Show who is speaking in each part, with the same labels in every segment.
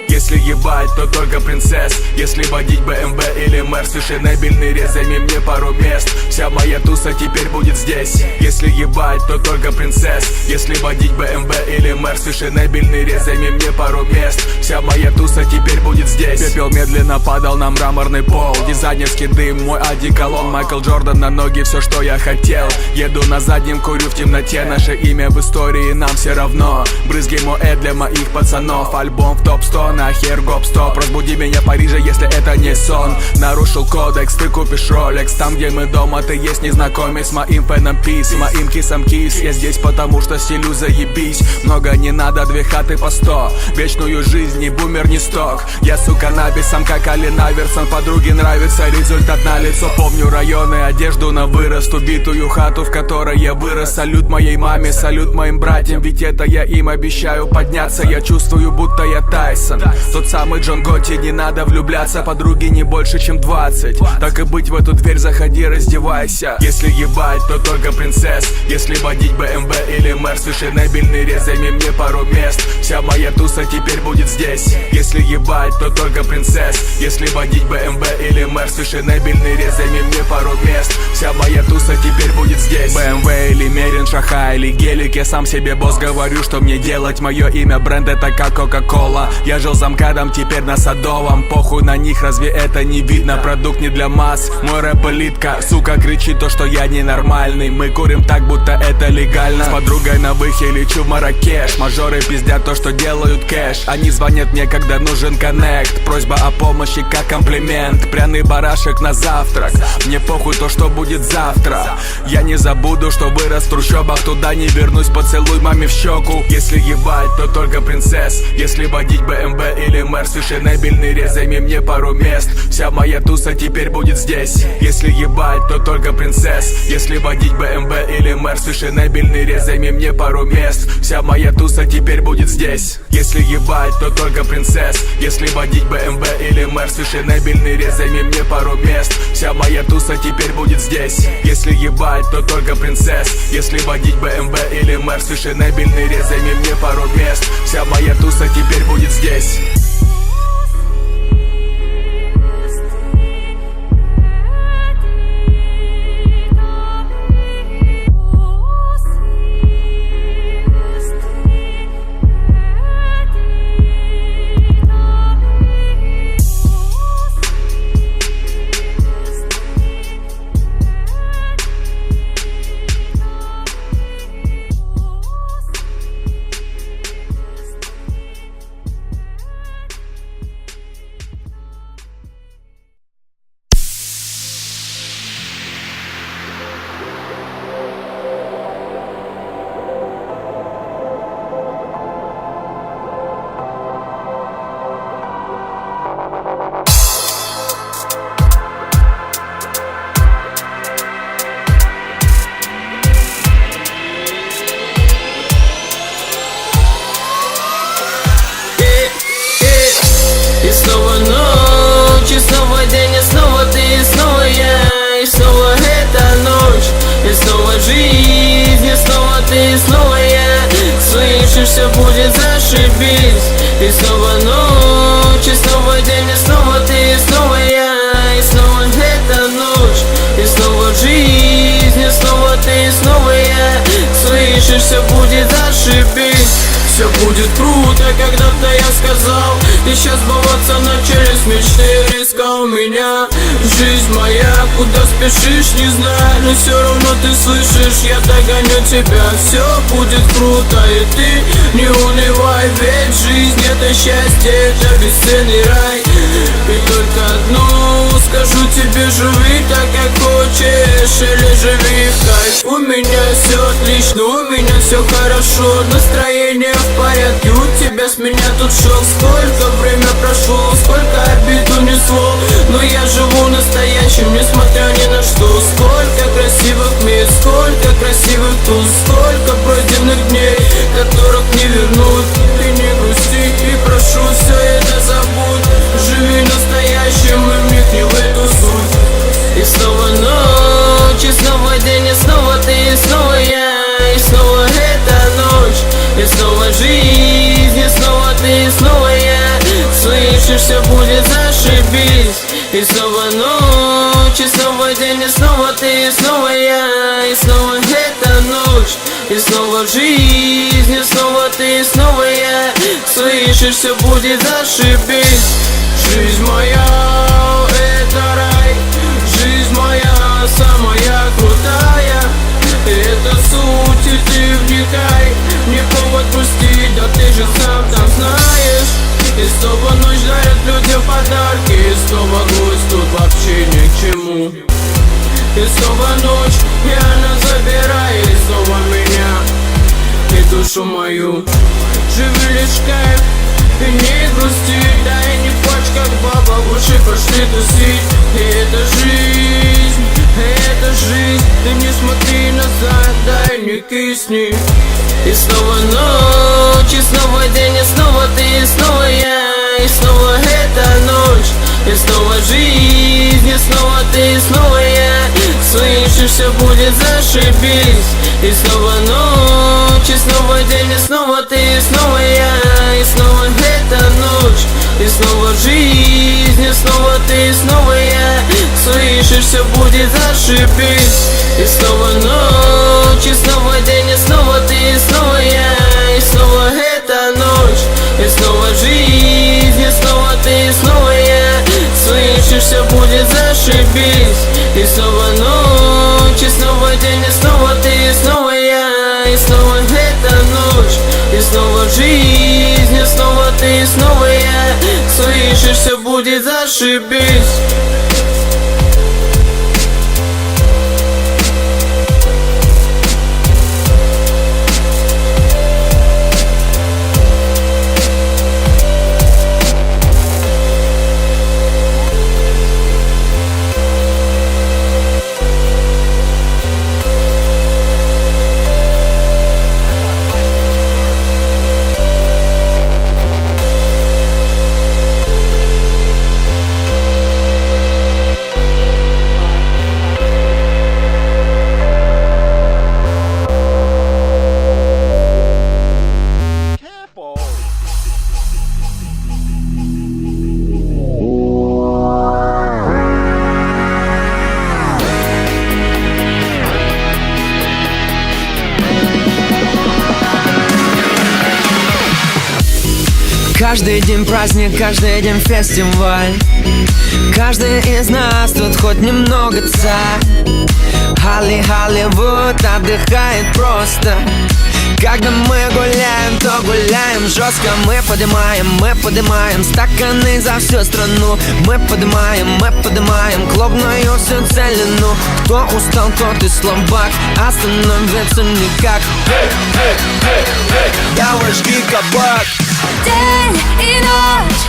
Speaker 1: Если ебать, то только принцесс. Если водить БМВ или Мерс, фешенебельный рез, займи мне пару мест. Вся моя туса теперь будет здесь. Если ебать, то только принцесс. Если водить БМВ или Мерс, фешенебельный рез, займи мне пару мест. Вся моя туса теперь будет здесь. Пепел медленно падал на мраморный пол. Дизайнерский дым, мой одеколон. Майкл Джордан на ноги, все, что я хотел. Еду на заднем, курю в темноте. Наше имя в истории, нам все равно. Брызги Моэ для моих пацанов. Альбом в топ-100 на хер гоп-стоп. Разбуди меня в Париже, если это не сон. Нарушил кодекс, ты купишь Rolex. Там, где мы дома, ты есть незнакомец. С моим фэном пис, моим кисом кис. Я здесь потому, что стилю заебись. Много не надо, 2 хаты по 100. Вечную жизнь, ни бумер, ни сток. Я, сука, набисом, как Алин Аверсон. Подруге нравится, результат на лицо. Помню районы, одежду на вырост. Убитую хату, в которой я вырос. Салют моей маме, салют моим братьям. Ведь это я им обещаю подняться. Я чувствую, будто я Тайсон. Тот самый Джон Готти, не надо влюбляться. Подруги не больше, чем 20. Так и быть, в эту дверь заходи, раздевайся. Если ебать, то только принцесс. Если водить БМВ или Мерс, фешенебельный рез, займи мне пару мест. Вся моя туса теперь будет здесь. Если ебать, то только принцесс. Если водить БМВ или Мерс, фешенебельный рез, займи мне пару мест. Вся моя туса теперь будет здесь. БМВ или Мерин, Шаха или Гелик, я сам себе босс, говорю, что мне делать. Мое имя бренд, это как Кока-Кола. Я жил за МКАДом, теперь на Садовом. Похуй на них, разве это не видно? Продукт не для масс, мой рэп элитка. Сука кричит то, что я ненормальный. Мы курим так, будто это легально. С подругой на выхе лечу в Марракеш. Мажоры пиздят то, что делают кэш. Они звонят мне, когда нужен коннект. Просьба о помощи как комплимент. Пряный барашек на завтрак. Мне похуй то, что будет завтра. Я не забуду, что вырос в трущобах. Туда не вернусь, поцелуй маме в щеку. Если ебать, то только принцесс. Если водить БМВ или Мерс, фешенебельный рез, займи мне пару мест. Вся моя туса теперь будет здесь. Если ебать, то только принцесс. Если водить БМВ или Мерс, фешенебельный рез, займи мне пару мест. Вся моя туса теперь будет здесь. Если ебать, то только принцесс. Если водить БМВ или Мерс, фешенебельный рез, займи мне пару мест. Вся моя туса теперь будет здесь. Если ебать, то только принцесс. Если водить БМВ или Мерс, фешенебельный рез, займи мне пару мест. Вся моя туса теперь будет здесь.
Speaker 2: И снова ночь, и снова день, и снова ты, и снова я. И снова эта ночь, и снова жизнь, и снова ты, и снова я. Слышишь, все будет зашибись. И снова ночь, и снова день, и снова ты, и снова я. И снова эта ночь, и снова жизнь, и снова ты, и снова я. Слышишь, все будет зашибись. Все будет круто, когда-то я сказал. И сейчас сбываться начались мечты. Риска у меня, жизнь моя. Куда спешишь, не знаю, но все равно ты слышишь, я догоню тебя. Все будет круто, и ты не унывай. Ведь жизнь это счастье, это бесценный рай. И только одно скажу тебе: живи так, как хочешь, или живи в кайф. У меня все отлично, у меня все хорошо. Настроение настроение в порядке, у тебя с меня тут шок. Сколько время прошло, сколько обид унесло, но я живу настоящим, несмотря ни на что. Сколько красивых мест, сколько красивых туз, сколько пройденных дней, которых не вернуть. Ты не грусти и прошу, все это забудь. Живи настоящим и вникни в эту суть. И снова ночь, и снова день, и снова ты, и снова я. И снова эта ночь, и снова жизнь, и снова ты, и снова я. Слышишь, все будет зашибись. И снова ночь, и снова день, и снова ты, и снова я. И снова эта ночь, и снова жизнь, и снова ты, и снова я. Слышишь, все будет зашибись. Жизнь моя, это рай. Жизнь моя самая крутая. Это суть, и ты вникай. Не повод грустить, да ты же сам там знаешь. И снова ночь дарят людям подарки. И снова грусть тут вообще ни к чему. И снова ночь, и она забирает. И снова меня, и душу мою. Живи лишь кайф, и не грусти. Да и не плачь, как баба, лучше пошли тусить. И это жизнь, это жизнь. Ты не смотри назад, да и не кисни. И снова ночь, и снова день, и снова ты, и снова я. И снова эта ночь, и снова жизнь, и снова ты, и снова я. Слышишь, все будет зашибись. И снова ночь, и снова день, и снова ты, и снова я. И снова эта ночь, и снова жизнь, и снова ты, и снова я. Слышишь, все будет зашибись. И снова ночь, и снова день, и снова ты, и снова я. И снова эта ночь, и снова жизнь, и снова ты, и снова я. Слышишь, все будет зашибись. И снова ночь, и снова день, и снова ты, и снова я. И снова эта ночь, и снова жизнь, и снова ты, и снова я. Слышишь, все будет зашибись.
Speaker 3: Каждый день праздник, каждый день фестиваль. Каждый из нас тут хоть немного царь. Холливуд отдыхает просто. Когда мы гуляем, то гуляем жестко. Мы поднимаем стаканы за всю страну. Мы поднимаем клубную всю целину. Кто устал, тот и слабак, остановиться никак. Давай жги кабак.
Speaker 4: День и ночь,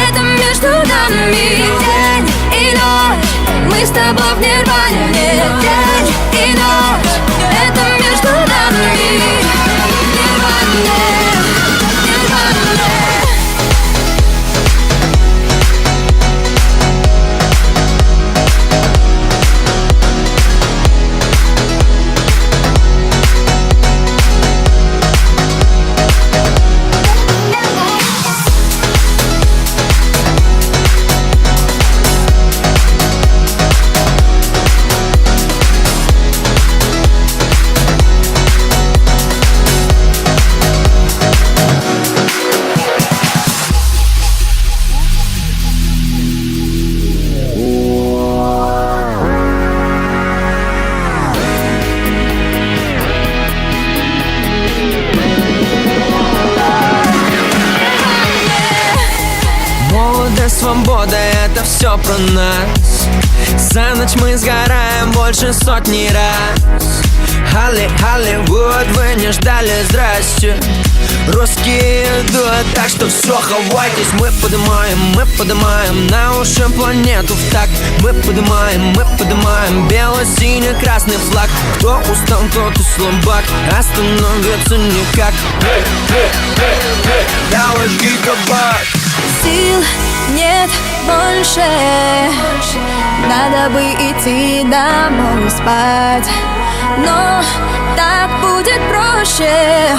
Speaker 4: это между нами. День и ночь, мы с тобой в нирване. День и ночь, это между нами. Нирване.
Speaker 3: Свобода, это все про нас. За ночь мы сгораем больше сотни раз. Холливуд, вы не ждали, здрасте. Русские идут, так что все, хавайтесь. Мы поднимаем на уши планету в такт. Мы поднимаем бело-синий-красный флаг. Кто устал, тот и слабак, остановиться никак. Давай гигабайт.
Speaker 4: Сил нет больше, надо бы идти домой спать, но так будет проще.